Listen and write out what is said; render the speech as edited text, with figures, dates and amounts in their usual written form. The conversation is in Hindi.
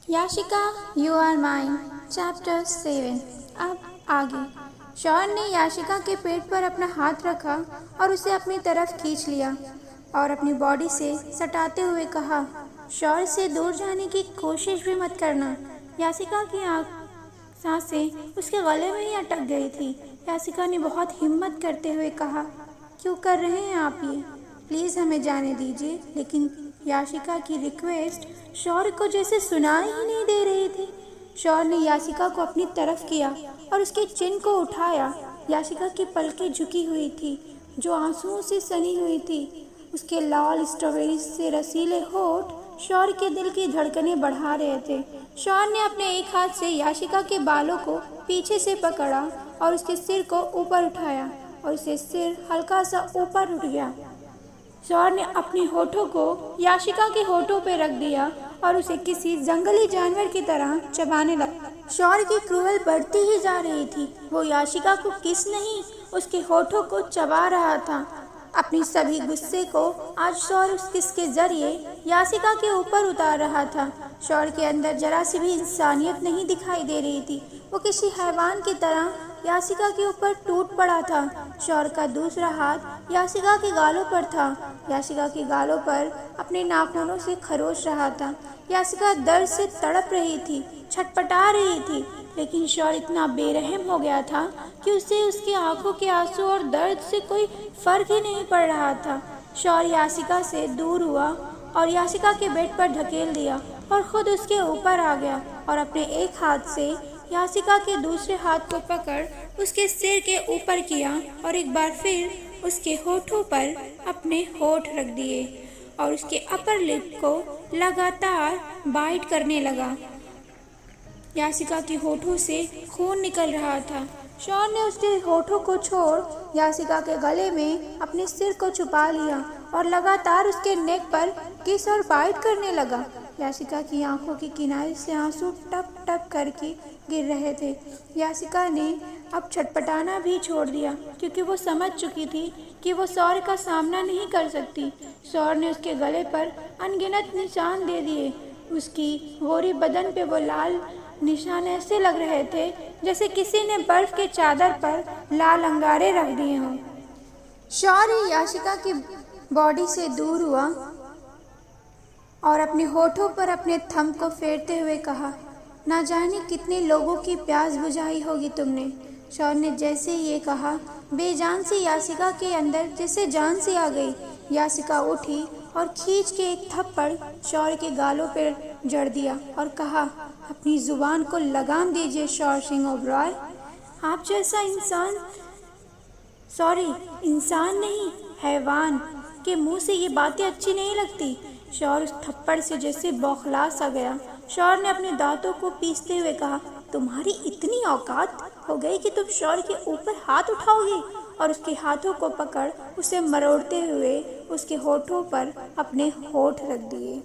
Yashika you are mine chapter 7। अब आगे। शौर ने याशिका के पेट पर अपना हाथ रखा और उसे अपनी तरफ खींच लिया और अपनी बॉडी से सटाते हुए कहा, शौर से दूर जाने की कोशिश भी मत करना। याशिका की सांसें उसके गले में ही अटक गई थी। याशिका ने बहुत हिम्मत करते हुए कहा, क्यों कर रहे हैं आप ये? प्लीज़ हमें जाने दीजिए। लेकिन याशिका की रिक्वेस्ट शौर को जैसे सुनाई ही नहीं दे रही थी। शौर ने याशिका को अपनी तरफ किया और उसके चिन को उठाया। याशिका की पलकें झुकी हुई थी, जो आंसुओं से सनी हुई थी। उसके लाल स्ट्रॉबेरी से रसीले होठ शौर के दिल की धड़कनें बढ़ा रहे थे। शौर ने अपने एक हाथ से याशिका के बालों को पीछे से पकड़ा और उसके सिर को ऊपर उठाया और उससे सिर हल्का सा ऊपर उठ गया। शौर ने अपने होठों को याशिका के होठों पर रख दिया और उसे किसी जंगली जानवर की तरह चबाने लगा। शौर की क्रूवल बढ़ती ही जा रही थी। वो याशिका को किस नहीं, उसके होठों को चबा रहा था। अपनी सभी गुस्से को आज शौर उस किस के जरिए याशिका के ऊपर उतार रहा था। शौर के अंदर जरा सी भी इंसानियत नहीं दिखाई दे रही थी। वो किसी हैवान की तरह याशिका के ऊपर टूट पड़ा था। शौर का दूसरा हाथ याशिका के गालों पर था। याशिका के गालों पर अपने नाखूनों से खरोच रहा था। याशिका दर्द से तड़प रही थी, छटपटा रही थी, लेकिन शौर इतना बेरहम हो गया था कि उसे उसकी आंखों के आंसू और दर्द से कोई फर्क ही नहीं पड़ रहा था। शौर याशिका से दूर हुआ और याशिका के बेड पर ढकेल दिया और खुद उसके ऊपर आ गया और अपने एक हाथ से याशिका के दूसरे हाथ को पकड़ उसके सिर के ऊपर किया और एक बार फिर उसके होठों पर अपने होठ रख दिए और उसके अपर लिप को लगातार बाइट करने लगा। याशिका के होठों से खून निकल रहा था। शौर ने उसके होठों को छोड़ याशिका के गले में अपने सिर को छुपा लिया और लगातार उसके नेक पर किस और बाइट करने लगा। याशिका की आंखों के किनारे से आंसू टप टप करके गिर रहे थे। याशिका ने अब छटपटाना भी छोड़ दिया, क्योंकि वो समझ चुकी थी कि वो शौर का सामना नहीं कर सकती। शौर ने उसके गले पर अनगिनत निशान दे दिए। उसकी गोरी बदन पे वो लाल निशान ऐसे लग रहे थे जैसे किसी ने बर्फ के चादर पर लाल अंगारे रख दिए हों। शौर याशिका की बॉडी से दूर हुआ और अपने होठों पर अपने थंब को फेरते हुए कहा, ना जाने कितने लोगों की प्यास बुझाई होगी तुमने। शौर ने जैसे ये कहा, बेजान सी याशिका के अंदर जैसे जान सी आ गई। याशिका उठी और खींच के एक थप्पड़ शौर के गालों पर जड़ दिया और कहा, अपनी जुबान को लगाम दीजिए शौर सिंह ओबरॉय। आप जैसा इंसान नहीं, हैवान के मुंह से ये बातें अच्छी नहीं लगती। शौर उस थप्पड़ से जैसे बौखला सा गया। शौर ने अपने दांतों को पीसते हुए कहा, तुम्हारी इतनी औकात हो गई कि तुम शौर के ऊपर हाथ उठाओगे? और उसके हाथों को पकड़ उसे मरोड़ते हुए उसके होठों पर अपने होठ रख दिए।